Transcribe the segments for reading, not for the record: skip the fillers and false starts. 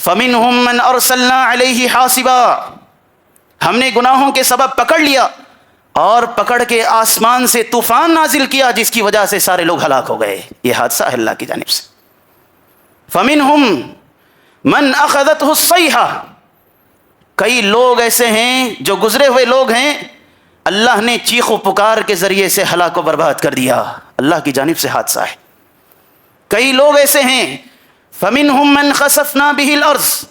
فمنہم من ارسلنا علیہ حاصبا، ہم نے گناہوں کے سبب پکڑ لیا اور پکڑ کے آسمان سے طوفان نازل کیا جس کی وجہ سے سارے لوگ ہلاک ہو گئے. یہ حادثہ ہے اللہ کی جانب سے. فمنہم من اخذتہ الصیحہ، کئی لوگ ایسے ہیں جو گزرے ہوئے لوگ ہیں، اللہ نے چیخ و پکار کے ذریعے سے ہلاک و برباد کر دیا. اللہ کی جانب سے حادثہ ہے. کئی لوگ ایسے ہیں فمنہم من خسفنا بہ الارض،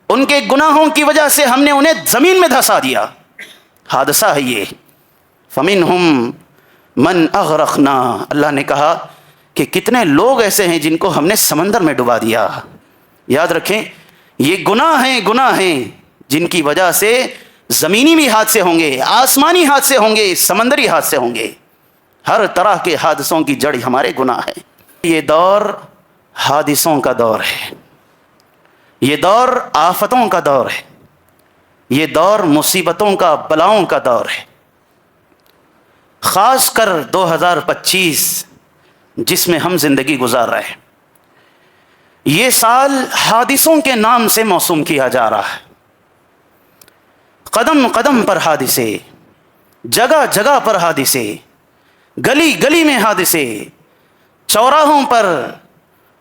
ان کے گناہوں کی وجہ سے ہم نے انہیں زمین میں دھسا دیا. حادثہ ہے یہ. فمنہم من اغرقنا، اللہ نے کہا کہ کتنے لوگ ایسے ہیں جن کو ہم نے سمندر میں ڈبا دیا. یاد رکھیں یہ گناہ ہیں جن کی وجہ سے زمینی بھی حادثے ہوں گے، آسمانی حادثے ہوں گے، سمندری حادثے ہوں گے. ہر طرح کے حادثوں کی جڑ ہمارے گناہ ہے. یہ دور حادثوں کا دور ہے، یہ دور آفتوں کا دور ہے، یہ دور مصیبتوں کا، بلاؤں کا دور ہے. خاص کر 2025 جس میں ہم زندگی گزار رہے ہیں، یہ سال حادثوں کے نام سے موسوم کیا جا رہا ہے. قدم قدم پر حادثے، جگہ جگہ پر حادثے، گلی گلی میں حادثے، چوراہوں پر،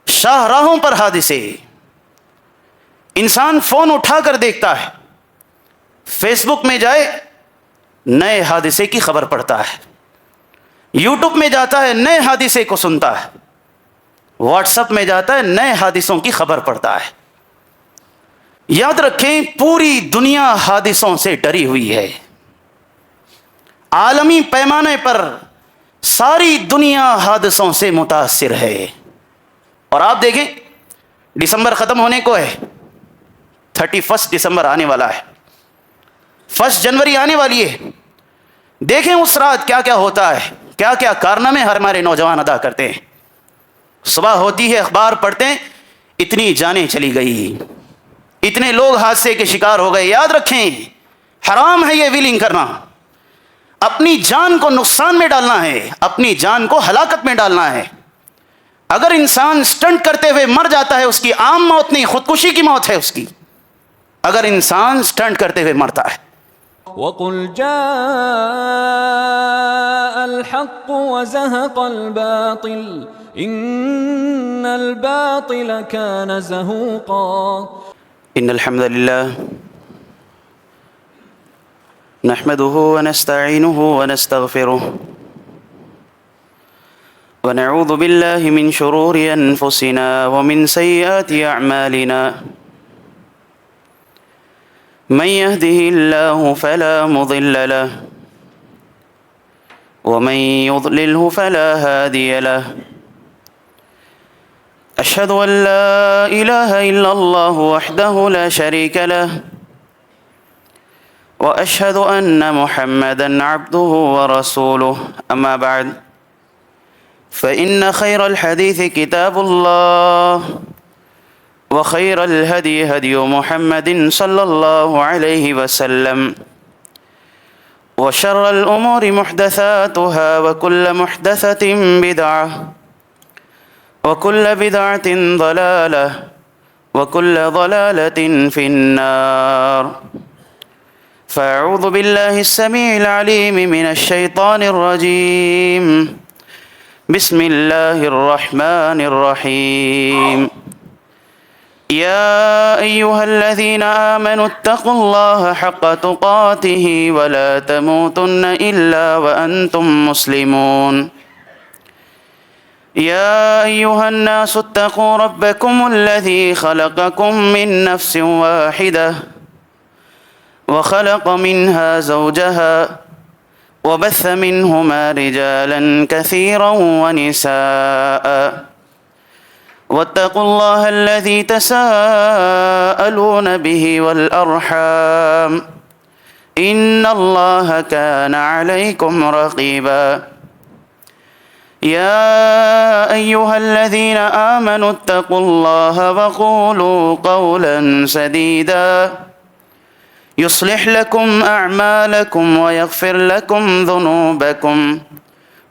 شاہراہوں پر حادثے. انسان فون اٹھا کر دیکھتا ہے، فیس بک میں جائے نئے حادثے کی خبر پڑتا ہے، یوٹیوب میں جاتا ہے نئے حادثے کو سنتا ہے، واٹس ایپ میں جاتا ہے نئے حادثوں کی خبر پڑتا ہے. یاد رکھیں پوری دنیا حادثوں سے ڈری ہوئی ہے. عالمی پیمانے پر ساری دنیا حادثوں سے متاثر ہے. اور آپ دیکھیں دسمبر ختم ہونے کو ہے، 31 دسمبر آنے والا ہے، 1 جنوری آنے والی ہے. دیکھیں اس رات کیا کیا ہوتا ہے، کیا کیا کارنامے ہمارے نوجوان ادا کرتے ہیں. صبح ہوتی ہے اخبار پڑھتے ہیں اتنی جانیں چلی گئی، اتنے لوگ حادثے کے شکار ہو گئے. یاد رکھیں حرام ہے یہ ویلنگ کرنا، اپنی جان کو نقصان میں ڈالنا ہے، اپنی جان کو ہلاکت میں ڈالنا ہے. اگر انسان سٹنٹ کرتے ہوئے مر جاتا ہے اس کی عام موت نہیں، خودکشی کی موت ہے اس کی، اگر انسان سٹنٹ کرتے ہوئے مرتا ہے. وَقُلْ جَاءَ الْحَقُّ وَزَهَقَ الْبَاطِلُ إِنَّ الْبَاطِلَ كَانَ زَهُوقًا. إن الحمد لله نحمده ونستعينه ونستغفره ونعوذ بالله من شرور أنفسنا ومن سيئات أعمالنا. من يهده الله فلا مضل له ومن يضلله فلا هادي له. أشهد أن لا إله إلا الله وحده لا شريك له وأشهد أن محمدًا عبده ورسوله. أما بعد فإن خير الحديث كتاب الله وخير الهدي هدي محمد صلى الله عليه وسلم وشر الأمور محدثاتها وكل محدثة بدعة وكل بدعة ضلالة وكل ضلالة في النار. فأعوذ بالله السميع العليم من الشيطان الرجيم. بسم الله الرحمن الرحيم. يا أيها الذين آمنوا اتقوا الله حق تقاته ولا تموتن إلا وأنتم مسلمون. يا أيها الناس اتقوا ربكم الذي خلقكم من نفس واحدة وخلق منها زوجها وبث منهما رجالا كثيرا ونساء واتقوا الله الذي تساءلون به والأرحام إن الله كان عليكم رقيبا. يا أيها الذين آمنوا اتقوا الله وقولوا قولا سديدا يصلح لكم أعمالكم ويغفر لكم ذنوبكم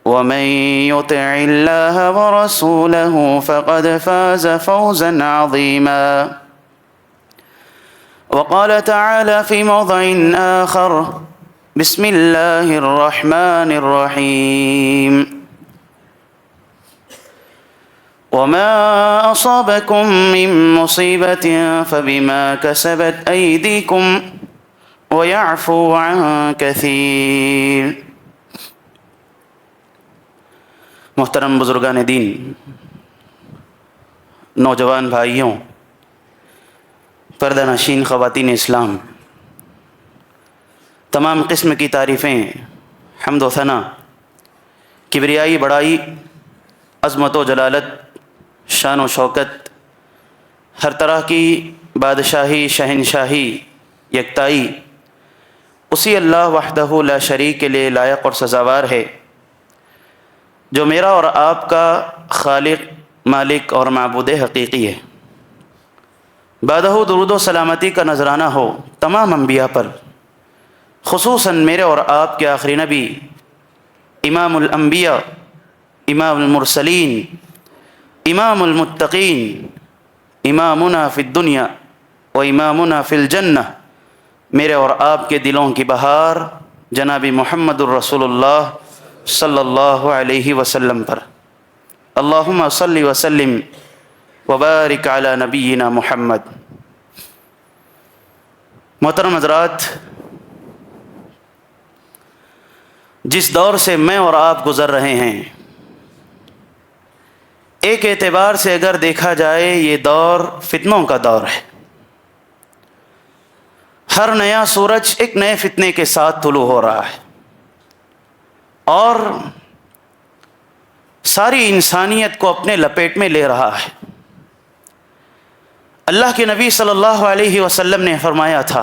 ومن يطع الله ورسوله فقد فاز فوزا عظيما. وقال تعالى في موضع آخر بسم الله الرحمن الرحيم وما أصابكم من مصيبة فبما كسبت أيديكم ويعفو عن كثير. محترم بزرگان دین، نوجوان بھائیوں، پردہ نشین خواتین اسلام، تمام قسم کی تعریفیں، حمد و ثنا، کبریائی، بڑائی، عظمت و جلالت، شان و شوکت، ہر طرح کی بادشاہی، شہنشاہی، یکتائی اسی اللہ وحدہ لا شریک کے لیے لائق اور سزاوار ہے، جو میرا اور آپ کا خالق، مالک اور معبود حقیقی ہے۔ بعدہ درود و سلامتی کا نذرانہ ہو تمام انبیاء پر، خصوصاً میرے اور آپ کے آخری نبی، امام الانبیاء، امام المرسلین، امام المتقین، امامنا فی الدنیا و امامنا فی الجنہ، میرے اور آپ کے دلوں کی بہار جناب محمد الرسول اللہ صلی اللہ علیہ وسلم پر۔ اللہم صلی وسلم وبارک علی نبینا محمد۔ محترم حضرات، جس دور سے میں اور آپ گزر رہے ہیں، ایک اعتبار سے اگر دیکھا جائے یہ دور فتنوں کا دور ہے۔ ہر نیا سورج ایک نئے فتنے کے ساتھ طلوع ہو رہا ہے، اور ساری انسانیت کو اپنے لپیٹ میں لے رہا ہے۔ اللہ کے نبی صلی اللہ علیہ وسلم نے فرمایا تھا،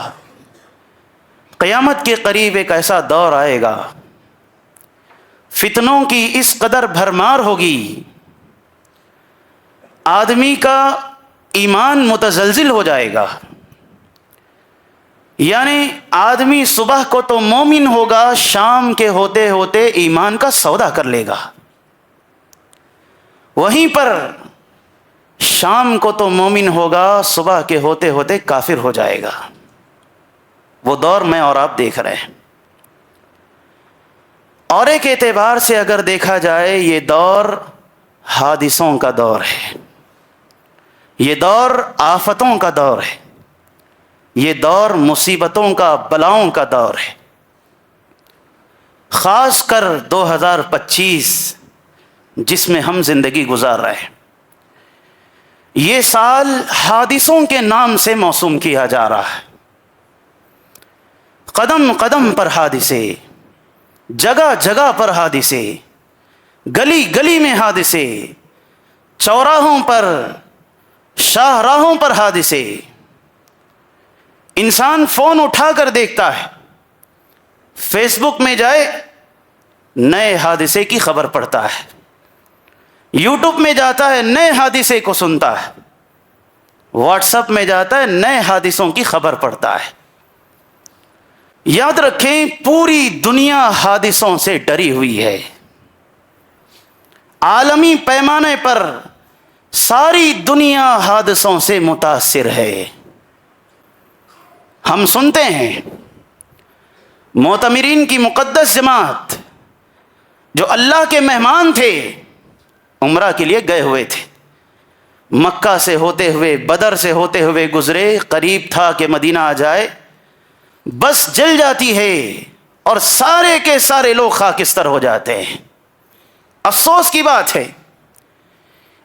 قیامت کے قریب ایک ایسا دور آئے گا، فتنوں کی اس قدر بھرمار ہوگی، آدمی کا ایمان متزلزل ہو جائے گا۔ یعنی آدمی صبح کو تو مومن ہوگا، شام کے ہوتے ہوتے ایمان کا سودا کر لے گا، وہیں پر شام کو تو مومن ہوگا، صبح کے ہوتے ہوتے کافر ہو جائے گا۔ وہ دور میں اور آپ دیکھ رہے ہیں۔ اور ایک اعتبار سے اگر دیکھا جائے یہ دور حادثوں کا دور ہے، یہ دور آفتوں کا دور ہے، یہ دور مصیبتوں کا، بلاؤں کا دور ہے۔ خاص کر 2025 جس میں ہم زندگی گزار رہے ہیں، یہ سال حادثوں کے نام سے موسوم کیا جا رہا ہے۔ قدم قدم پر حادثے، جگہ جگہ پر حادثے، گلی گلی میں حادثے، چوراہوں پر، شاہراہوں پر حادثے۔ انسان فون اٹھا کر دیکھتا ہے، فیس بک میں جائے نئے حادثے کی خبر پڑتا ہے، یوٹیوب میں جاتا ہے نئے حادثے کو سنتا ہے، واٹس ایپ میں جاتا ہے نئے حادثوں کی خبر پڑتا ہے۔ یاد رکھیں، پوری دنیا حادثوں سے ڈری ہوئی ہے۔ عالمی پیمانے پر ساری دنیا حادثوں سے متاثر ہے۔ ہم سنتے ہیں معتمرین کی مقدس جماعت جو اللہ کے مہمان تھے، عمرہ کے لیے گئے ہوئے تھے، مکہ سے ہوتے ہوئے، بدر سے ہوتے ہوئے گزرے، قریب تھا کہ مدینہ آ جائے، بس جل جاتی ہے اور سارے کے سارے لوگ خاکستر ہو جاتے ہیں۔ افسوس کی بات ہے،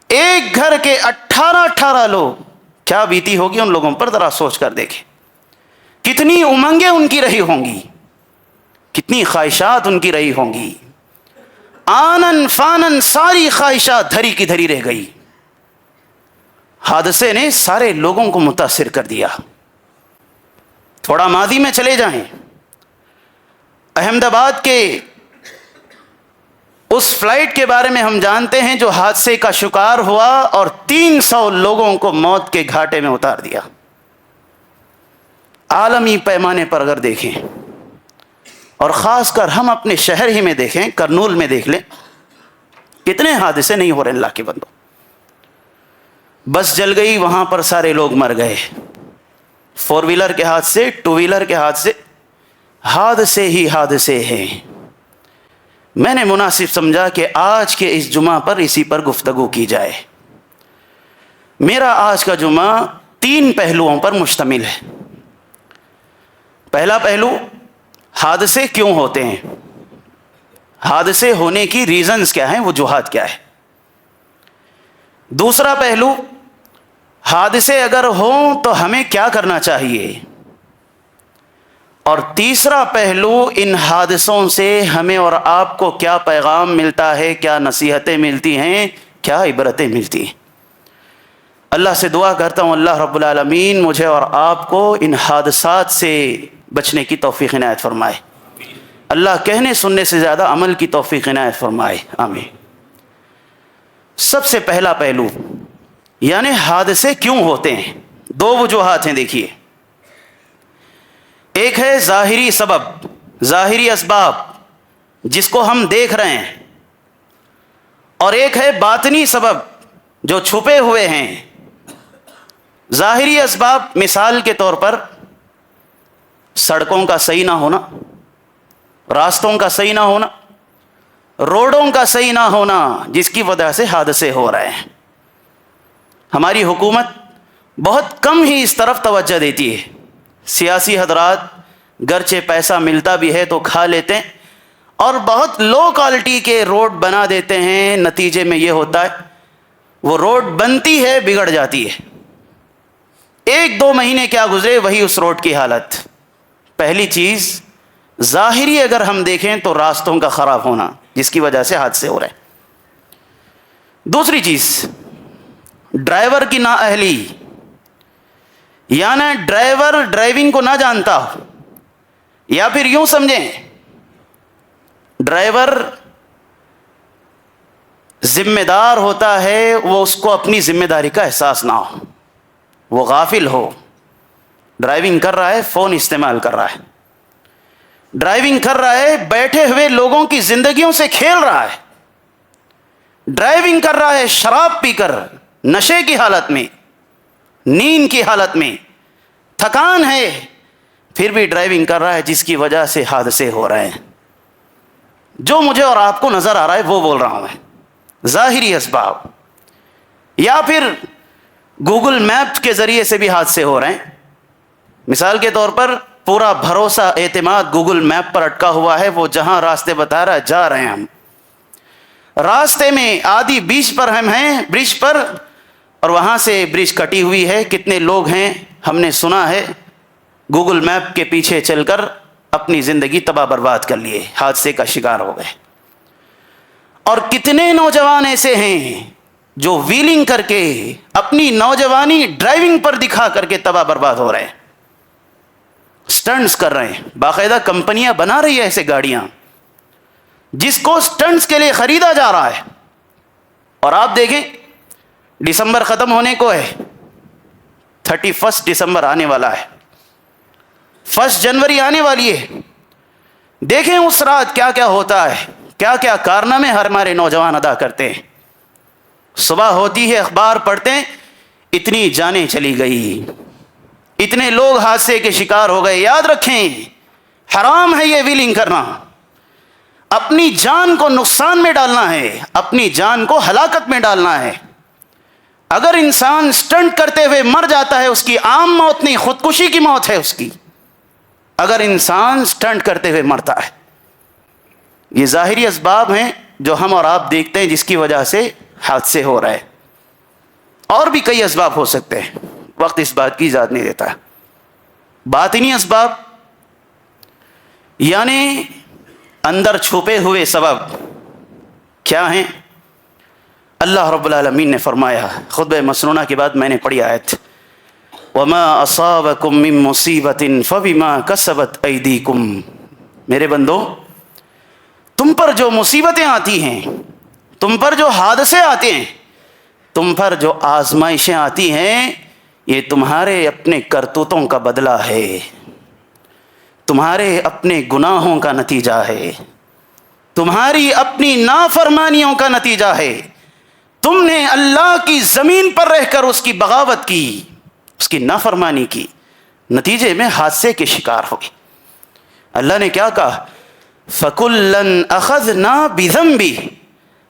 ایک گھر کے 18 لوگ، کیا بیتی ہوگی ان لوگوں پر ذرا سوچ کر دیکھیں، کتنی امنگیں ان کی رہی ہوں گی، کتنی خواہشات ان کی رہی ہوں گی، آنن فانن ساری خواہشات دھری کی دھری رہ گئی۔ حادثے نے سارے لوگوں کو متاثر کر دیا۔ تھوڑا ماضی میں چلے جائیں، احمد آباد کے اس فلائٹ کے بارے میں ہم جانتے ہیں جو حادثے کا شکار ہوا اور 300 لوگوں کو موت کے گھاٹے میں اتار دیا۔ عالمی پیمانے پر اگر دیکھیں، اور خاص کر ہم اپنے شہر ہی میں دیکھیں، کرنول میں دیکھ لیں، کتنے حادثے نہیں ہو رہے اللہ کے بندوں۔ بس جل گئی، وہاں پر سارے لوگ مر گئے، 4 ویلر کے ہاتھ سے، 2 ویلر کے ہاتھ سے حادثے ہی حادثے ہیں۔ میں نے مناسب سمجھا کہ آج کے اس جمعہ پر اسی پر گفتگو کی جائے۔ میرا آج کا جمعہ 3 پہلوؤں پر مشتمل ہے۔ پہلا پہلو، حادثے کیوں ہوتے ہیں، حادثے ہونے کی ریزنز کیا ہیں، وجوہات کیا ہے۔ دوسرا پہلو، حادثے اگر ہوں تو ہمیں کیا کرنا چاہیے۔ اور تیسرا پہلو، ان حادثوں سے ہمیں اور آپ کو کیا پیغام ملتا ہے، کیا نصیحتیں ملتی ہیں، کیا عبرتیں ملتی ہیں۔ اللہ سے دعا کرتا ہوں اللہ رب العالمین مجھے اور آپ کو ان حادثات سے بچنے کی توفیق عنایت فرمائے۔ اللہ کہنے سننے سے زیادہ عمل کی توفیق عنایت فرمائے، آمین۔ سب سے پہلا پہلو، یعنی حادثے کیوں ہوتے ہیں، 2 وجوہات ہیں۔ دیکھیے، ایک ہے ظاہری سبب، ظاہری اسباب جس کو ہم دیکھ رہے ہیں، اور ایک ہے باطنی سبب جو چھپے ہوئے ہیں۔ ظاہری اسباب مثال کے طور پر سڑکوں کا صحیح نہ ہونا، راستوں کا صحیح نہ ہونا، روڈوں کا صحیح نہ ہونا، جس کی وجہ سے حادثے ہو رہے ہیں۔ ہماری حکومت بہت کم ہی اس طرف توجہ دیتی ہے۔ سیاسی حضرات گرچہ پیسہ ملتا بھی ہے تو کھا لیتے ہیں اور بہت لو کوالٹی کے روڈ بنا دیتے ہیں۔ نتیجے میں یہ ہوتا ہے وہ روڈ بنتی ہے بگڑ جاتی ہے، 1-2 مہینے کیا گزرے وہی اس روڈ کی حالت۔ پہلی چیز ظاہری اگر ہم دیکھیں تو راستوں کا خراب ہونا جس کی وجہ سے حادثے ہو رہے ہیں۔ دوسری چیز ڈرائیور کی نااہلی، یعنی ڈرائیور ڈرائیونگ کو نہ جانتا ہو، یا پھر یوں سمجھیں ڈرائیور ذمہ دار ہوتا ہے، وہ اس کو اپنی ذمہ داری کا احساس نہ ہو، وہ غافل ہو، ڈرائیونگ کر رہا ہے، فون استعمال کر رہا ہے، ڈرائیونگ کر رہا ہے، بیٹھے ہوئے لوگوں کی زندگیوں سے کھیل رہا ہے، ڈرائیونگ کر رہا ہے شراب پی کر، نشے کی حالت میں، نیند کی حالت میں، تھکان ہے، پھر بھی ڈرائیونگ کر رہا ہے، جس کی وجہ سے حادثے ہو رہے ہیں۔ جو مجھے اور آپ کو نظر آ رہا ہے وہ بول رہا ہوں میں، ظاہری اسباب۔ یا پھر گوگل میپ کے ذریعے سے بھی حادثے ہو رہے ہیں۔ مثال کے طور پر پورا بھروسہ اعتماد گوگل میپ پر اٹکا ہوا ہے، وہ جہاں راستے بتا رہا ہے جا رہے ہیں ہم، راستے میں آدھی بیچ پر ہم ہیں، برج پر، اور وہاں سے برج کٹی ہوئی ہے، کتنے لوگ ہیں ہم نے سنا ہے گوگل میپ کے پیچھے چل کر اپنی زندگی تباہ برباد کر لیے، حادثے کا شکار ہو گئے۔ اور کتنے نوجوان ایسے ہیں جو ویلنگ کر کے اپنی نوجوانی ڈرائیونگ پر دکھا کر کے تباہ برباد ہو رہے ہیں، سٹنٹس کر رہے ہیں۔ باقاعدہ کمپنیاں بنا رہی ہیں ایسے گاڑیاں جس کو سٹنٹس کے لیے خریدا جا رہا ہے۔ اور آپ دیکھیں دسمبر ختم ہونے کو ہے، 31 دسمبر آنے والا ہے، 1 جنوری آنے والی ہے۔ دیکھیں اس رات کیا کیا ہوتا ہے، کیا کیا کارنامے ہمارے نوجوان ادا کرتے ہیں۔ صبح ہوتی ہے اخبار پڑھتے ہیں اتنی جانیں چلی گئی، اتنے لوگ حادثے کے شکار ہو گئے۔ یاد رکھیں حرام ہے یہ ویلنگ کرنا، اپنی جان کو نقصان میں ڈالنا ہے، اپنی جان کو ہلاکت میں ڈالنا ہے۔ اگر انسان سٹنٹ کرتے ہوئے مر جاتا ہے اس کی عام موت نہیں، خودکشی کی موت ہے اس کی، اگر انسان سٹنٹ کرتے ہوئے مرتا ہے۔ یہ ظاہری اسباب ہیں جو ہم اور آپ دیکھتے ہیں جس کی وجہ سے حادثے ہو رہے ہیں۔ اور بھی کئی اسباب ہو سکتے ہیں، وقت اس بات کی اجازت نہیں دیتا۔ باطنی اسباب یعنی اندر چھپے ہوئے سبب کیا ہیں؟ اللہ رب العالمین نے فرمایا، خطبہ مسنونہ کے بعد میں نے پڑھی آیت، وَمَا أَصَابَكُم مِّن مُّصِيبَةٍ فَبِمَا كَسَبَتْ أَيْدِيكُمْ، میرے بندو تم پر جو مصیبتیں آتی ہیں، تم پر جو حادثے آتے ہیں، تم پر جو آزمائشیں آتی ہیں، یہ تمہارے اپنے کرتوتوں کا بدلہ ہے، تمہارے اپنے گناہوں کا نتیجہ ہے، تمہاری اپنی نافرمانیوں کا نتیجہ ہے۔ تم نے اللہ کی زمین پر رہ کر اس کی بغاوت کی، اس کی نافرمانی کی، نتیجے میں حادثے کے شکار ہو گئی۔ اللہ نے کیا کہا؟ فَكُلًّا أَخَذْنَا بِذَنبِهِ،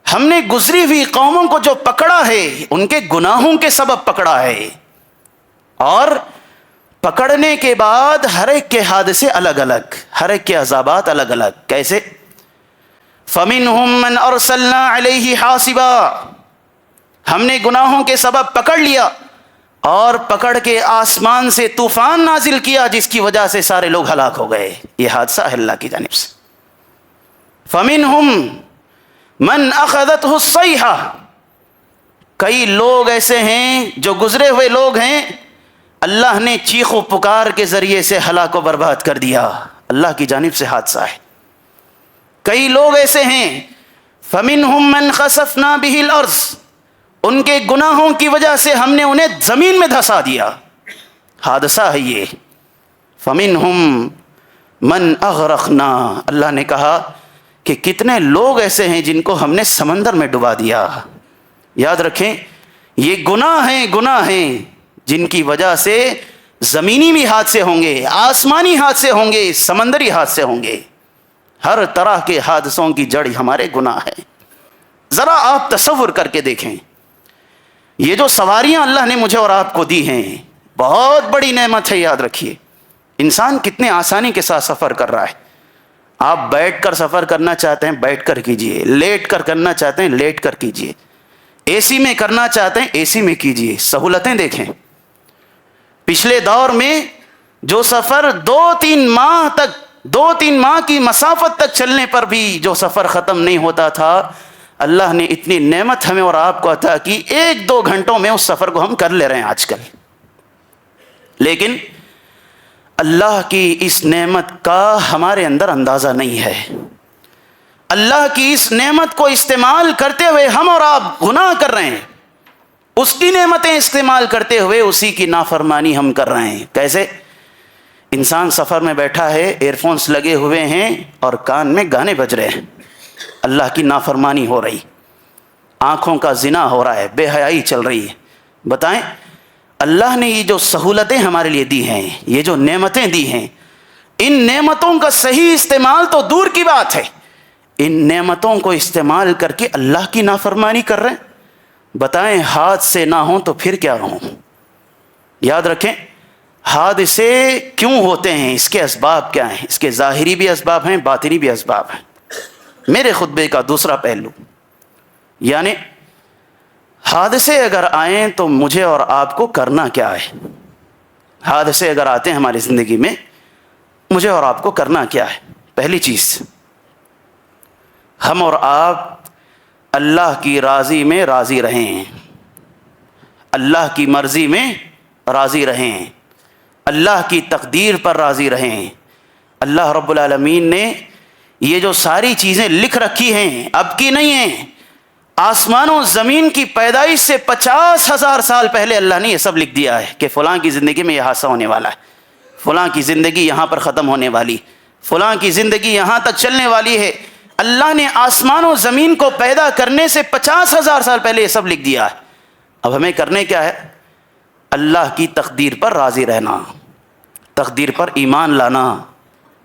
ہم نے گزری ہوئی قوموں کو جو پکڑا ہے ان کے گناہوں کے سبب پکڑا ہے، اور پکڑنے کے بعد ہر ایک کے حادثے الگ الگ، ہر ایک کے عذابات الگ الگ۔ کیسے؟ فَمِنْهُمْ مَنْ أَرْسَلْنَا عَلَيْهِ حَاصِبًا، ہم نے گناہوں کے سبب پکڑ لیا اور پکڑ کے آسمان سے طوفان نازل کیا جس کی وجہ سے سارے لوگ ہلاک ہو گئے۔ یہ حادثہ ہے اللہ کی جانب سے۔ فَمِنْهُمْ من اخذته الصیحہ، کئی لوگ ایسے ہیں جو گزرے ہوئے لوگ ہیں، اللہ نے چیخ و پکار کے ذریعے سے ہلاک و برباد کر دیا، اللہ کی جانب سے حادثہ ہے۔ کئی لوگ ایسے ہیں فَمِنْهُمْ مَنْ خَسَفْنَا بِهِ الْأَرْضِ، ان کے گناہوں کی وجہ سے ہم نے انہیں زمین میں دھسا دیا، حادثہ ہے یہ۔ فَمِنْهُمْ مَنْ أَغْرَقْنَا، اللہ نے کہا کہ کتنے لوگ ایسے ہیں جن کو ہم نے سمندر میں ڈبا دیا۔ یاد رکھیں یہ گناہ ہیں جن کی وجہ سے زمینی بھی حادثے ہوں گے، آسمانی حادثے ہوں گے، سمندری حادثے ہوں گے۔ ہر طرح کے حادثوں کی جڑ ہمارے گناہ ہے۔ ذرا آپ تصور کر کے دیکھیں، یہ جو سواریاں اللہ نے مجھے اور آپ کو دی ہیں بہت بڑی نعمت ہے، یاد رکھیے۔ انسان کتنے آسانی کے ساتھ سفر کر رہا ہے۔ آپ بیٹھ کر سفر کرنا چاہتے ہیں بیٹھ کر کیجئے، لیٹ کر کرنا چاہتے ہیں لیٹ کر کیجئے، اے سی میں کرنا چاہتے ہیں اے سی میں کیجئے۔ سہولتیں دیکھیں۔ پچھلے دور میں جو سفر 2-3 ماہ کی مسافت تک چلنے پر بھی جو سفر ختم نہیں ہوتا تھا، اللہ نے اتنی نعمت ہمیں اور آپ کو عطا کی، 1-2 گھنٹوں میں اس سفر کو ہم کر لے رہے ہیں آج کل۔ لیکن اللہ کی اس نعمت کا ہمارے اندر اندازہ نہیں ہے۔ اللہ کی اس نعمت کو استعمال کرتے ہوئے ہم اور آپ گناہ کر رہے ہیں، اس کی نعمتیں استعمال کرتے ہوئے اسی کی نافرمانی ہم کر رہے ہیں۔ کیسے؟ انسان سفر میں بیٹھا ہے، ایئر فونس لگے ہوئے ہیں اور کان میں گانے بج رہے ہیں، اللہ کی نافرمانی ہو رہی، آنکھوں کا زنا ہو رہا ہے، بے حیائی چل رہی ہے۔ بتائیں اللہ نے یہ جو سہولتیں ہمارے لیے دی ہیں، یہ جو نعمتیں دی ہیں، ان نعمتوں کا صحیح استعمال تو دور کی بات ہے، ان نعمتوں کو استعمال کر کے اللہ کی نافرمانی کر رہے ہیں۔ بتائیں حادثے نہ ہوں تو پھر کیا ہوں؟ یاد رکھیں حادثے کیوں ہوتے ہیں، اس کے اسباب کیا ہیں؟ اس کے ظاہری بھی اسباب ہیں، باطنی بھی اسباب ہیں۔ میرے خطبے کا دوسرا پہلو، یعنی حادثے اگر آئیں تو مجھے اور آپ کو کرنا کیا ہے؟ حادثے اگر آتے ہیں ہماری زندگی میں، مجھے اور آپ کو کرنا کیا ہے؟ پہلی چیز، ہم اور آپ اللہ کی راضی میں راضی رہیں، اللہ کی مرضی میں راضی رہیں، اللہ کی تقدیر پر راضی رہیں۔ اللہ رب العالمین نے یہ جو ساری چیزیں لکھ رکھی ہیں، اب کی نہیں ہیں، آسمان و زمین کی پیدائش سے 50,000 سال پہلے اللہ نے یہ سب لکھ دیا ہے کہ فلاں کی زندگی میں یہ حادثہ ہونے والا ہے، فلاں کی زندگی یہاں پر ختم ہونے والی، فلاں کی زندگی یہاں تک چلنے والی ہے۔ اللہ نے آسمان و زمین کو پیدا کرنے سے 50,000 سال پہلے یہ سب لکھ دیا ہے۔ اب ہمیں کرنے کیا ہے؟ اللہ کی تقدیر پر راضی رہنا، تقدیر پر ایمان لانا،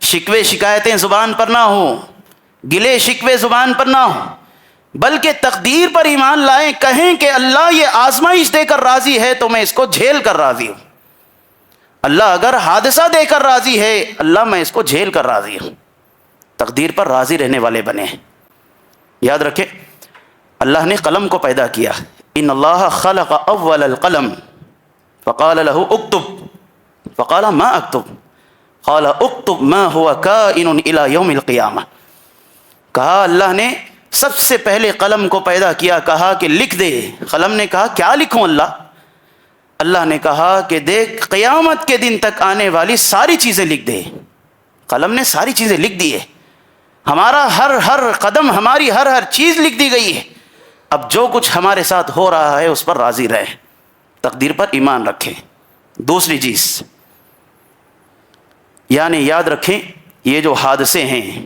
شکوے شکایتیں زبان پر نہ ہوں، گلے شکوے زبان پر نہ ہوں، بلکہ تقدیر پر ایمان لائیں، کہیں کہ اللہ یہ آزمائش دے کر راضی ہے تو میں اس کو جھیل کر راضی ہوں۔ اللہ اگر حادثہ دے کر راضی ہے، اللہ میں اس کو جھیل کر راضی ہوں۔ تقدیر پر راضی رہنے والے بنے ہیں۔ یاد رکھیں اللہ نے قلم کو پیدا کیا، ان اللہ خلق اول القلم فقال له اکتب فقال ما اکتب قال اکتب ما هو کائن الى یوم القیامہ۔ کہا اللہ نے سب سے پہلے قلم کو پیدا کیا، کہا کہ لکھ دے۔ قلم نے کہا کیا لکھوں اللہ؟ اللہ نے کہا کہ دیکھ قیامت کے دن تک آنے والی ساری چیزیں لکھ دے۔ قلم نے ساری چیزیں لکھ دی ہے، ہمارا ہر قدم، ہماری ہر چیز لکھ دی گئی ہے۔ اب جو کچھ ہمارے ساتھ ہو رہا ہے اس پر راضی رہیں، تقدیر پر ایمان رکھیں۔ دوسری چیز، یعنی یاد رکھیں یہ جو حادثے ہیں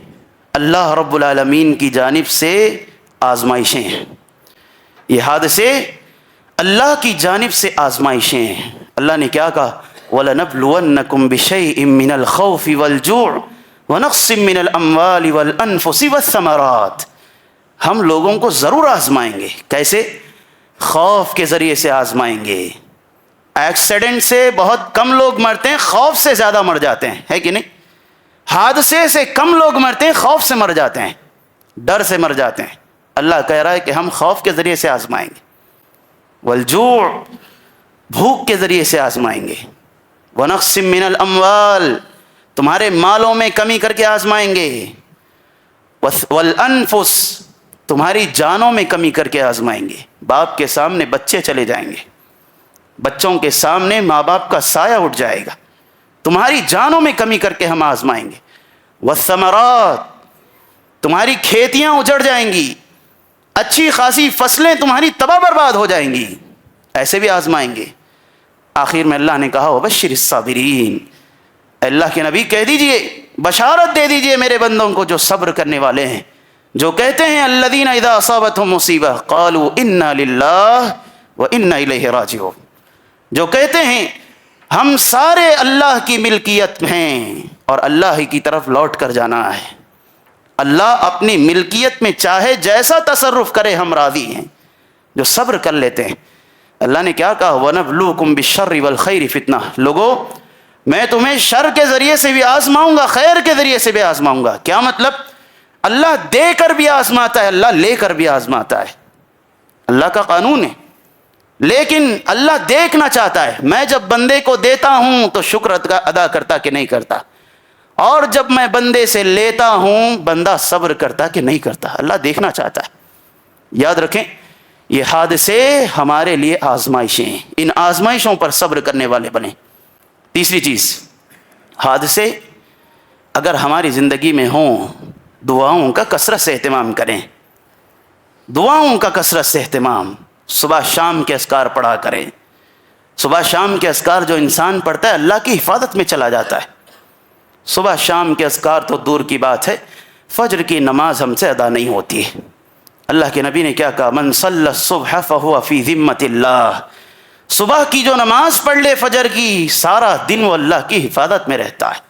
اللہ رب العالمین کی جانب سے آزمائشیں ہیں، یہ حادثے اللہ کی جانب سے آزمائشیں ہیں۔ اللہ نے کیا کہا؟ وَلَنَبْلُوَنَّكُمْ بِشَيْءٍ مِّنَ الْخَوْفِ وَالْجُوعِ وَنَقْصٍ مِّنَ الْأَمْوَالِ وَالْأَنفُسِ وَالثَّمَرَاتِ. ہم لوگوں کو ضرور آزمائیں گے. کیسے؟ خوف کے ذریعے سے آزمائیں گے. ایکسیڈنٹ سے بہت کم لوگ مرتے ہیں، خوف سے زیادہ مر جاتے ہیں، ہے کہ نہیں؟ حادثے سے کم لوگ مرتے ہیں، خوف سے مر جاتے ہیں، ڈر سے مر جاتے ہیں. اللہ کہہ رہا ہے کہ ہم خوف کے ذریعے سے آزمائیں گے، والجوع بھوک کے ذریعے سے آزمائیں گے، ونقص من الاموال تمہارے مالوں میں کمی کر کے آزمائیں گے، والانفس تمہاری جانوں میں کمی کر کے آزمائیں گے. باپ کے سامنے بچے چلے جائیں گے، بچوں کے سامنے ماں باپ کا سایہ اٹھ جائے گا. تمہاری جانوں میں کمی کر کے ہم آزمائیں گے. والثمرات تمہاری کھیتیاں اجڑ جائیں گی، اچھی خاصی فصلیں تمہاری تباہ برباد ہو جائیں گی، ایسے بھی آزمائیں گے. آخر میں اللہ نے کہا وبشر الصابرین، اللہ کے نبی کہہ دیجئے، بشارت دے دیجئے میرے بندوں کو جو صبر کرنے والے ہیں، جو کہتے ہیں الذین اذا اصابتهم مصیبہ قالوا انا للہ وانا الیہ راجعون، جو کہتے ہیں ہم سارے اللہ کی ملکیت ہیں اور اللہ ہی کی طرف لوٹ کر جانا ہے. اللہ اپنی ملکیت میں چاہے جیسا تصرف کرے ہم راضی ہیں. جو صبر کر لیتے ہیں. اللہ نے کیا کہا وَنَبْلُوكُمْ بِالشَّرِّ وَالْخَيْرِ فِتْنَةً، لوگو میں تمہیں شر کے ذریعے سے بھی آزماؤں گا، خیر کے ذریعے سے بھی آزماؤں گا. کیا مطلب؟ اللہ دے کر بھی آزماتا ہے، اللہ لے کر بھی آزماتا ہے. اللہ کا قانون ہے. لیکن اللہ دیکھنا چاہتا ہے میں جب بندے کو دیتا ہوں تو شکر ادا کرتا کہ نہیں کرتا، اور جب میں بندے سے لیتا ہوں بندہ صبر کرتا کہ نہیں کرتا. اللہ دیکھنا چاہتا ہے. یاد رکھیں یہ حادثے ہمارے لیے آزمائشیں ہیں، ان آزمائشوں پر صبر کرنے والے بنیں. تیسری چیز، حادثے اگر ہماری زندگی میں ہوں دعاؤں کا کثرت سے اہتمام کریں. دعاؤں کا کثرت سے اہتمام، صبح شام کے اذکار پڑھا کریں. صبح شام کے اذکار جو انسان پڑھتا ہے اللہ کی حفاظت میں چلا جاتا ہے. صبح شام کے اذکار تو دور کی بات ہے، فجر کی نماز ہم سے ادا نہیں ہوتی ہے. اللہ کے نبی نے کیا کہا من صلی الصبح فہو فی ذمۃ اللہ، صبح کی جو نماز پڑھ لے فجر کی سارا دن وہ اللہ کی حفاظت میں رہتا ہے.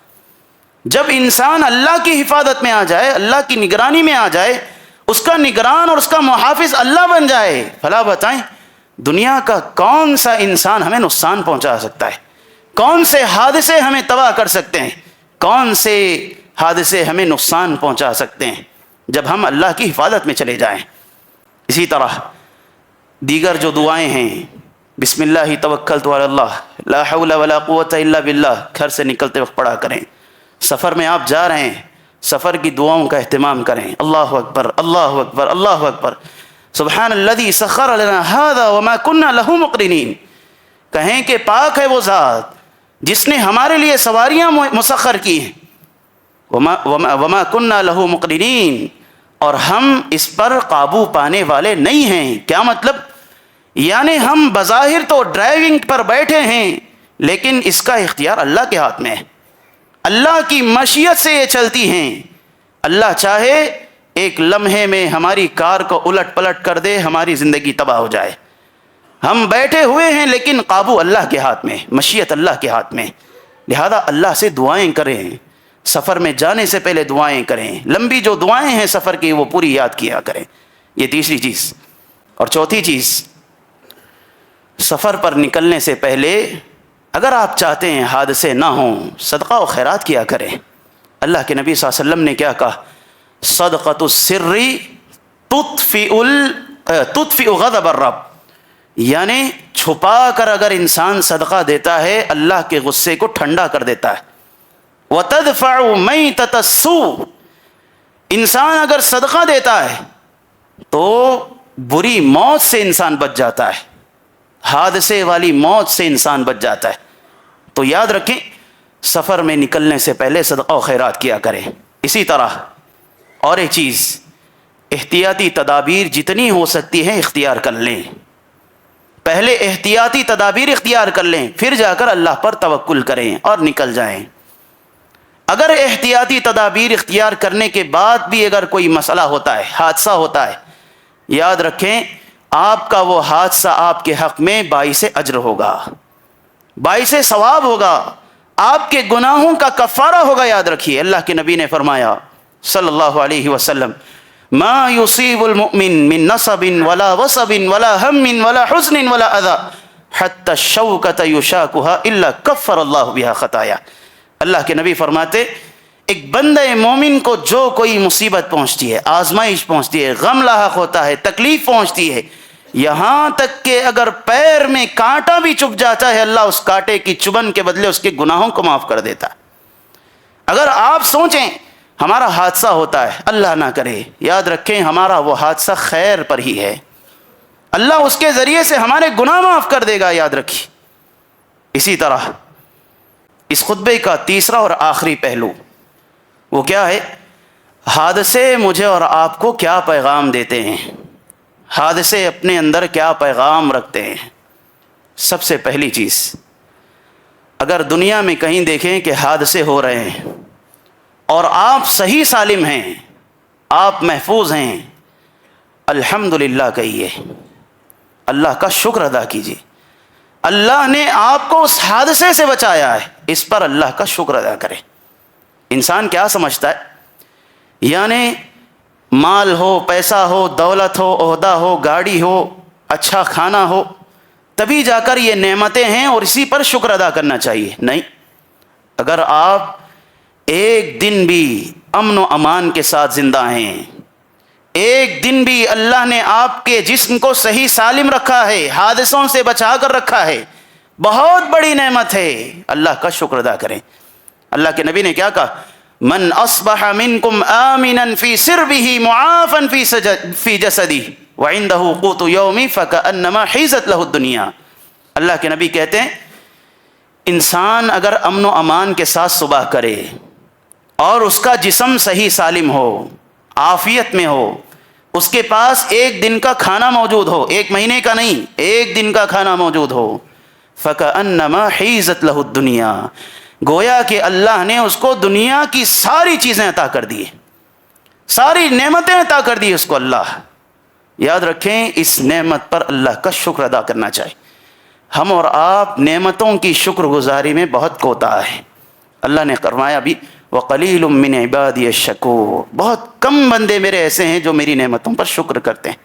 جب انسان اللہ کی حفاظت میں آ جائے، اللہ کی نگرانی میں آ جائے، اس کا نگران اور اس کا محافظ اللہ بن جائے، بھلا بتائیں دنیا کا کون سا انسان ہمیں نقصان پہنچا سکتا ہے؟ کون سے حادثے ہمیں تباہ کر سکتے ہیں؟ کون سے حادثے ہمیں نقصان پہنچا سکتے ہیں جب ہم اللہ کی حفاظت میں چلے جائیں؟ اسی طرح دیگر جو دعائیں ہیں، بسم اللہ توکلت علی اللہ، لا حول ولا قوت الا باللہ، گھر سے نکلتے وقت پڑھا کریں. سفر میں آپ جا رہے ہیں، سفر کی دعاؤں کا اہتمام کریں. اللہ اکبر اللہ اکبر اللہ اکبر، سبحان الذی سخر لنا ھذا وما كنا له مقرنین. کہیں کہ پاک ہے وہ ذات جس نے ہمارے لیے سواریاں مسخر کی ہیں، وما كنا له مقرنین، اور ہم اس پر قابو پانے والے نہیں ہیں. کیا مطلب؟ یعنی ہم بظاہر تو ڈرائیونگ پر بیٹھے ہیں لیکن اس کا اختیار اللہ کے ہاتھ میں ہے. اللہ کی مشیت سے یہ چلتی ہیں. اللہ چاہے ایک لمحے میں ہماری کار کو الٹ پلٹ کر دے، ہماری زندگی تباہ ہو جائے. ہم بیٹھے ہوئے ہیں لیکن قابو اللہ کے ہاتھ میں، مشیت اللہ کے ہاتھ میں. لہذا اللہ سے دعائیں کریں، سفر میں جانے سے پہلے دعائیں کریں. لمبی جو دعائیں ہیں سفر کی وہ پوری یاد کیا کریں. یہ تیسری چیز. اور چوتھی چیز، سفر پر نکلنے سے پہلے اگر آپ چاہتے ہیں حادثے نہ ہوں صدقہ و خیرات کیا کریں. اللہ کے نبی صلی اللہ علیہ وسلم نے کیا کہا؟ صدقۃ السر تطفئ غضب الرب، یعنی چھپا کر اگر انسان صدقہ دیتا ہے اللہ کے غصے کو ٹھنڈا کر دیتا ہے. وتدفع میتۃ السوء، انسان اگر صدقہ دیتا ہے تو بری موت سے انسان بچ جاتا ہے، حادثے والی موت سے انسان بچ جاتا ہے. تو یاد رکھیں سفر میں نکلنے سے پہلے صدقہ و خیرات کیا کریں. اسی طرح اور ایک چیز، احتیاطی تدابیر جتنی ہو سکتی ہیں اختیار کر لیں. پہلے احتیاطی تدابیر اختیار کر لیں، پھر جا کر اللہ پر توکل کریں اور نکل جائیں. اگر احتیاطی تدابیر اختیار کرنے کے بعد بھی اگر کوئی مسئلہ ہوتا ہے، حادثہ ہوتا ہے، یاد رکھیں آپ کا وہ حادثہ آپ کے حق میں باعث اجر ہوگا. باعث ثواب ہوگا, آپ کے گناہوں کا کفارہ ہوگا. یاد رکھیے اللہ کے نبی نے فرمایا صلی اللہ علیہ وسلم, ما یصیب المؤمن من نصب ولا وصب ولا ہم ولا حزن ولا اذى حتى الشوکۃ یشاکها الا کفر اللہ بها خطایا. اللہ کے نبی فرماتے ایک بندہ مومن کو جو کوئی مصیبت پہنچتی ہے, آزمائش پہنچتی ہے, غم لاحق ہوتا ہے, تکلیف پہنچتی ہے, یہاں تک کہ اگر پیر میں کانٹا بھی چبھ جاتا ہے, اللہ اس کانٹے کی چبھن کے بدلے اس کے گناہوں کو معاف کر دیتا. اگر آپ سوچیں ہمارا حادثہ ہوتا ہے, اللہ نہ کرے, یاد رکھیں ہمارا وہ حادثہ خیر پر ہی ہے, اللہ اس کے ذریعے سے ہمارے گناہ معاف کر دے گا. یاد رکھیے. اسی طرح اس خطبے کا تیسرا اور آخری پہلو وہ کیا ہے؟ حادثے مجھے اور آپ کو کیا پیغام دیتے ہیں, حادثے اپنے اندر کیا پیغام رکھتے ہیں. سب سے پہلی چیز, اگر دنیا میں کہیں دیکھیں کہ حادثے ہو رہے ہیں اور آپ صحیح سالم ہیں, آپ محفوظ ہیں, الحمدللہ کہیے, اللہ کا شکر ادا کیجیے. اللہ نے آپ کو اس حادثے سے بچایا ہے, اس پر اللہ کا شکر ادا کریں. انسان کیا سمجھتا ہے, یعنی مال ہو, پیسہ ہو, دولت ہو, عہدہ ہو, گاڑی ہو, اچھا کھانا ہو, تبھی جا کر یہ نعمتیں ہیں اور اسی پر شکر ادا کرنا چاہیے. نہیں, اگر آپ ایک دن بھی امن و امان کے ساتھ زندہ ہیں, ایک دن بھی اللہ نے آپ کے جسم کو صحیح سالم رکھا ہے, حادثوں سے بچا کر رکھا ہے, بہت بڑی نعمت ہے, اللہ کا شکر ادا کریں. اللہ کے نبی نے کیا کہا, من اصبح منکم آمنا فی سربہ معافا فی جسدہ وعندہ قوت یومی فکأنما حیزت لہ الدنیا. اللہ کے نبی کہتے ہیں انسان اگر امن و امان کے ساتھ صبح کرے اور اس کا جسم صحیح سالم ہو, عافیت میں ہو, اس کے پاس ایک دن کا کھانا موجود ہو, ایک مہینے کا نہیں, ایک دن کا کھانا موجود ہو, فکأنما حیزت لہ الدنیا, گویا کہ اللہ نے اس کو دنیا کی ساری چیزیں عطا کر دی, ساری نعمتیں عطا کر دی اس کو اللہ. یاد رکھیں اس نعمت پر اللہ کا شکر ادا کرنا چاہیے. ہم اور آپ نعمتوں کی شکر گزاری میں بہت کوتاہ ہیں. اللہ نے فرمایا بھی وَقَلِيلٌ مِّنْ عِبَادِيَ الشَّكُورُ, بہت کم بندے میرے ایسے ہیں جو میری نعمتوں پر شکر کرتے ہیں.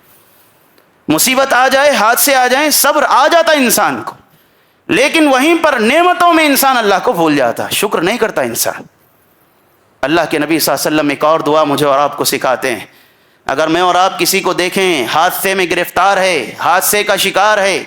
مصیبت آ جائے, حادثے آ جائیں, صبر آ جاتا انسان کو, لیکن وہیں پر نعمتوں میں انسان اللہ کو بھول جاتا, شکر نہیں کرتا انسان. اللہ کے نبی صلی اللہ علیہ وسلم ایک اور دعا مجھے اور آپ کو سکھاتے ہیں. اگر میں اور آپ کسی کو دیکھیں حادثے میں گرفتار ہے, حادثے کا شکار ہے,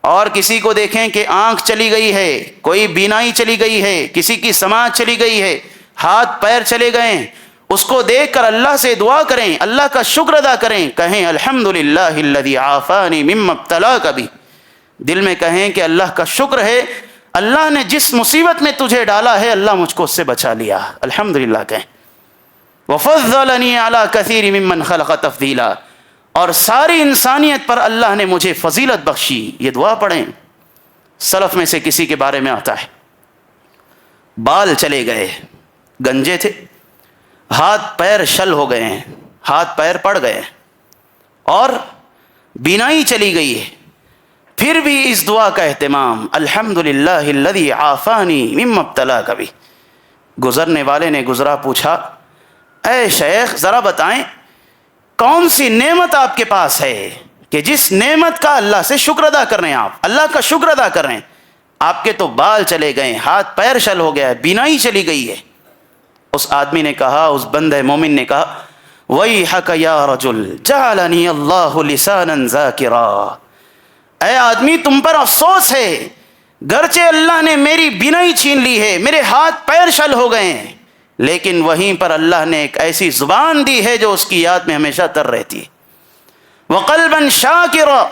اور کسی کو دیکھیں کہ آنکھ چلی گئی ہے, کوئی بینائی چلی گئی ہے, کسی کی سماعت چلی گئی ہے, ہاتھ پیر چلے گئے, اس کو دیکھ کر اللہ سے دعا کریں, اللہ کا شکر ادا کریں, کہیں الحمدللہ الذی عافانی مما ابتلاک بہ, دل میں کہیں کہ اللہ کا شکر ہے, اللہ نے جس مصیبت میں تجھے ڈالا ہے اللہ مجھ کو اس سے بچا لیا, الحمدللہ کہیں. وفضلنی علی کثیر ممن خلق تفضیلا, اور ساری انسانیت پر اللہ نے مجھے فضیلت بخشی. یہ دعا پڑھیں. سلف میں سے کسی کے بارے میں آتا ہے بال چلے گئے, گنجے تھے, ہاتھ پیر شل ہو گئے ہیں, ہاتھ پیر پڑ گئے, اور بینائی چلی گئی ہے, پھر بھی اس دعا کا اہتمام الحمدللہ الذی عافانی مما ابتلاک بہ. گزرنے والے نے گزرا پوچھا, اے شیخ ذرا بتائیں کون سی نعمت آپ کے پاس ہے کہ جس نعمت کا اللہ سے شکر ادا کر رہے ہیں, آپ اللہ کا شکر ادا کر رہے ہیں, آپ کے تو بال چلے گئے, ہاتھ پیر شل ہو گیا ہے, بینائی چلی گئی ہے. اس آدمی نے کہا, اس بندہ مومن نے کہا, ویحک یا رجل جعلنی اللہ لسانا ذاکرا, اے آدمی تم پر افسوس ہے, گرچہ اللہ نے میری بینائی چھین لی ہے, میرے ہاتھ پیر شل ہو گئے ہیں, لیکن وہیں پر اللہ نے ایک ایسی زبان دی ہے جو اس کی یاد میں ہمیشہ تر رہتی ہے. وقلبا شاکرا,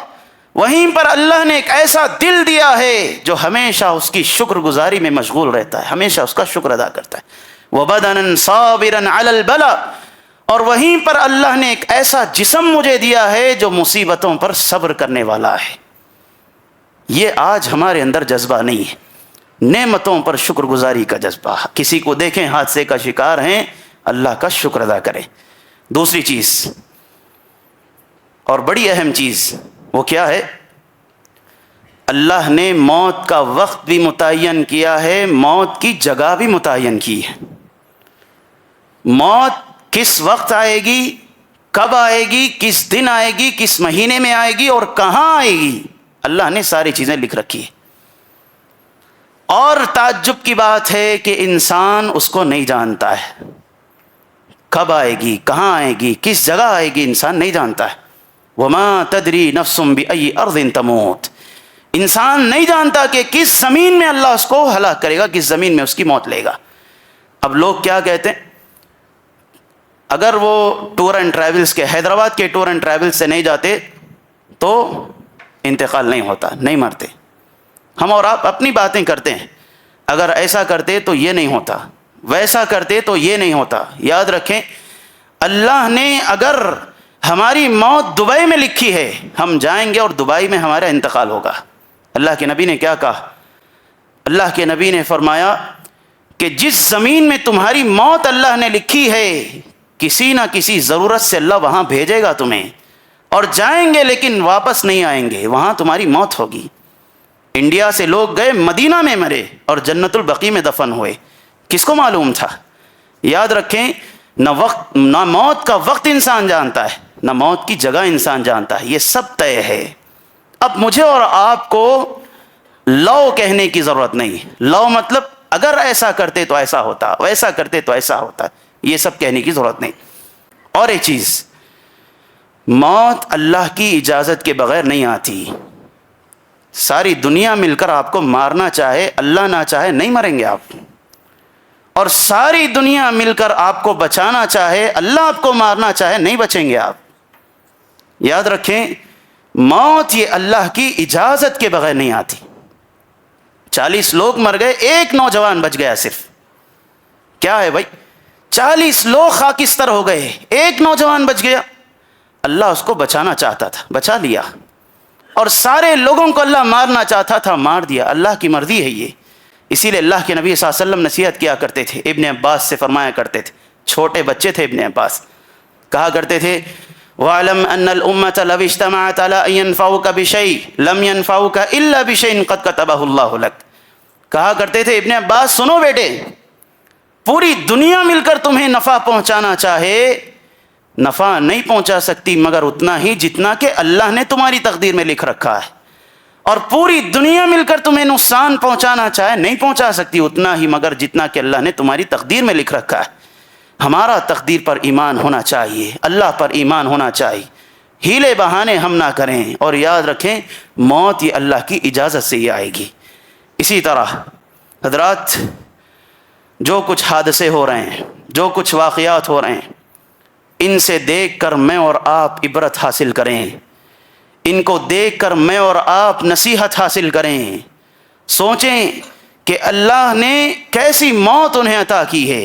وہیں پر اللہ نے ایک ایسا دل دیا ہے جو ہمیشہ اس کی شکر گزاری میں مشغول رہتا ہے, ہمیشہ اس کا شکر ادا کرتا ہے. وبدنا صابرا علی البلاء, اور وہیں پر اللہ نے ایک ایسا جسم مجھے دیا ہے جو مصیبتوں پر صبر کرنے والا ہے. یہ آج ہمارے اندر جذبہ نہیں ہے, نعمتوں پر شکر گزاری کا جذبہ. کسی کو دیکھیں حادثے کا شکار ہیں, اللہ کا شکر ادا کریں. دوسری چیز اور بڑی اہم چیز وہ کیا ہے؟ اللہ نے موت کا وقت بھی متعین کیا ہے، موت کی جگہ بھی متعین کی ہے۔ موت کس وقت آئے گی، کب آئے گی، کس دن آئے گی، کس مہینے میں آئے گی اور کہاں آئے گی، اللہ نے ساری چیزیں لکھ رکھی ہے۔ اور تعجب کی بات ہے کہ انسان اس کو نہیں جانتا ہے، کب آئے گی، کہاں آئے گی، کس جگہ آئے گی، انسان نہیں جانتا ہے۔ وَمَا تَدْرِي نَفْسٌ بِأَيِّ أَرْضٍ تَمُوتُ، انسان نہیں جانتا کہ کس زمین میں اللہ اس کو ہلاک کرے گا، کس زمین میں اس کی موت لے گا۔ اب لوگ کیا کہتے ہیں، اگر وہ ٹور اینڈ ٹریولز کے، حیدرآباد کے ٹور اینڈ ٹریولز سے نہیں جاتے تو انتقال نہیں ہوتا، نہیں مرتے۔ ہم اور آپ اپنی باتیں کرتے ہیں، اگر ایسا کرتے تو یہ نہیں ہوتا، ویسا کرتے تو یہ نہیں ہوتا۔ یاد رکھیں، اللہ نے اگر ہماری موت دبئی میں لکھی ہے، ہم جائیں گے اور دبئی میں ہمارا انتقال ہوگا۔ اللہ کے نبی نے کیا کہا؟ اللہ کے نبی نے فرمایا کہ جس زمین میں تمہاری موت اللہ نے لکھی ہے، کسی نہ کسی ضرورت سے اللہ وہاں بھیجے گا تمہیں، اور جائیں گے لیکن واپس نہیں آئیں گے، وہاں تمہاری موت ہوگی۔ انڈیا سے لوگ گئے، مدینہ میں مرے اور جنت البقیع میں دفن ہوئے، کس کو معلوم تھا؟ یاد رکھیں، نہ موت کا وقت انسان جانتا ہے، نہ موت کی جگہ انسان جانتا ہے، یہ سب طے ہے۔ اب مجھے اور آپ کو لو کہنے کی ضرورت نہیں، لو مطلب اگر ایسا کرتے تو ایسا ہوتا، ویسا کرتے تو ایسا ہوتا، یہ سب کہنے کی ضرورت نہیں۔ اور ایک چیز، موت اللہ کی اجازت کے بغیر نہیں آتی۔ ساری دنیا مل کر آپ کو مارنا چاہے، اللہ نہ چاہے نہیں مریں گے آپ، اور ساری دنیا مل کر آپ کو بچانا چاہے، اللہ آپ کو مارنا چاہے نہیں بچیں گے آپ۔ یاد رکھیں، موت یہ اللہ کی اجازت کے بغیر نہیں آتی۔ 40 لوگ مر گئے، ایک نوجوان بچ گیا صرف۔ کیا ہے بھائی، 40 لوگ خاکستر ہو گئے، ایک نوجوان بچ گیا۔ اللہ اس کو بچانا چاہتا تھا، بچا لیا، اور سارے لوگوں کو اللہ مارنا چاہتا تھا، مار دیا۔ اللہ کی مرضی ہے یہ۔ اسی لیے اللہ کے نبی صلی اللہ علیہ وسلم نصیحت کیا کرتے تھے، ابن عباس سے فرمایا کرتے تھے، چھوٹے بچے تھے ابن عباس، کہا کرتے تھے وَعْلَمْ أَنَّ الْأُمَّةَ لَوِ اجْتَمَعَتْ عَلَىٰ أَن يَنْفَعُوكَ بِشَيْءٍ لَمْ يَنْفَعُوكَ إِلَّا بِشَيْءٍ قَدْ كَتَبَهُ اللَّهُ لَكَ، کہا کرتے تھے ابن عباس، سنو بیٹے، پوری دنیا مل کر تمہیں نفع پہنچانا چاہے، نفع نہیں پہنچا سکتی مگر اتنا ہی جتنا کہ اللہ نے تمہاری تقدیر میں لکھ رکھا ہے، اور پوری دنیا مل کر تمہیں نقصان پہنچانا چاہے نہیں پہنچا سکتی اتنا ہی مگر جتنا کہ اللہ نے تمہاری تقدیر میں لکھ رکھا ہے۔ ہمارا تقدیر پر ایمان ہونا چاہیے، اللہ پر ایمان ہونا چاہیے، ہیلے بہانے ہم نہ کریں، اور یاد رکھیں موت یہ اللہ کی اجازت سے ہی آئے گی۔ اسی طرح حضرات، جو کچھ حادثے ہو رہے ہیں، جو کچھ واقعات ہو رہے ہیں، ان سے دیکھ کر میں اور آپ عبرت حاصل کریں، ان کو دیکھ کر میں اور آپ نصیحت حاصل کریں، سوچیں کہ اللہ نے کیسی موت انہیں عطا کی ہے۔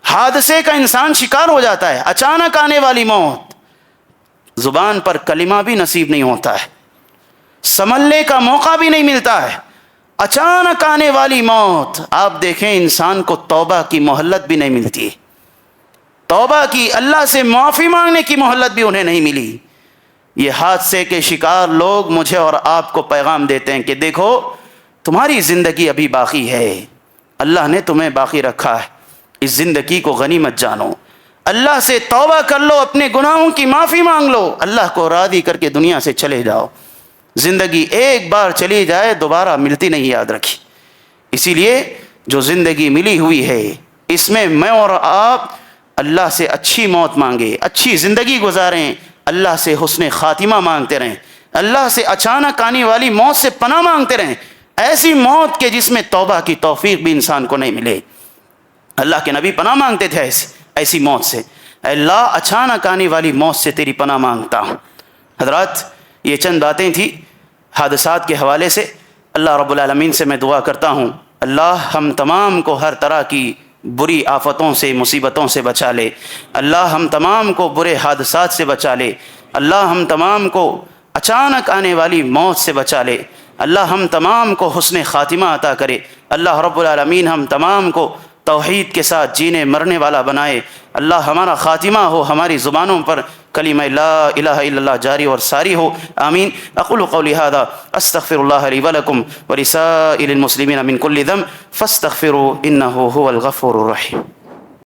حادثے کا انسان شکار ہو جاتا ہے، اچانک آنے والی موت، زبان پر کلمہ بھی نصیب نہیں ہوتا ہے، سنبھلنے کا موقع بھی نہیں ملتا ہے، اچانک آنے والی موت۔ آپ دیکھیں، انسان کو توبہ کی مہلت بھی نہیں ملتی، توبہ کی، اللہ سے معافی مانگنے کی مہلت بھی انہیں نہیں ملی۔ یہ حادثے کے شکار لوگ مجھے اور آپ کو پیغام دیتے ہیں کہ دیکھو، تمہاری زندگی ابھی باقی ہے، اللہ نے تمہیں باقی رکھا ہے، اس زندگی کو غنیمت جانو، اللہ سے توبہ کر لو، اپنے گناہوں کی معافی مانگ لو، اللہ کو راضی کر کے دنیا سے چلے جاؤ۔ زندگی ایک بار چلی جائے دوبارہ ملتی نہیں، یاد رکھی۔ اسی لیے جو زندگی ملی ہوئی ہے، اس میں میں اور آپ اللہ سے اچھی موت مانگے، اچھی زندگی گزاریں، اللہ سے حسن خاتمہ مانگتے رہیں، اللہ سے اچانک آنے والی موت سے پناہ مانگتے رہیں، ایسی موت کے جس میں توبہ کی توفیق بھی انسان کو نہیں ملے۔ اللہ کے نبی پناہ مانگتے تھے ایسی موت سے، اے اللہ اچانک آنے والی موت سے تیری پناہ مانگتا ہوں۔ حضرات، یہ چند باتیں تھیں حادثات کے حوالے سے۔ اللہ رب العالمین سے میں دعا کرتا ہوں، اللہ ہم تمام کو ہر طرح کی بری آفتوں سے، مصیبتوں سے بچا لے، اللہ ہم تمام کو برے حادثات سے بچا لے، اللہ ہم تمام کو اچانک آنے والی موت سے بچا لے، اللہ ہم تمام کو حسن خاتمہ عطا کرے، اللہ رب العالمین ہم تمام کو توحید کے ساتھ جینے مرنے والا بنائے، اللہ ہمارا خاتمہ ہو ہماری زبانوں پر کلمہ لا الہ الا اللہ جاری اور ساری ہو. آمین. اقول قولی ھذا استغفر اللہ لی ولکم ولسائر المسلمین من کل ذنب فاستغفروا انہ هو الغفور الرحیم.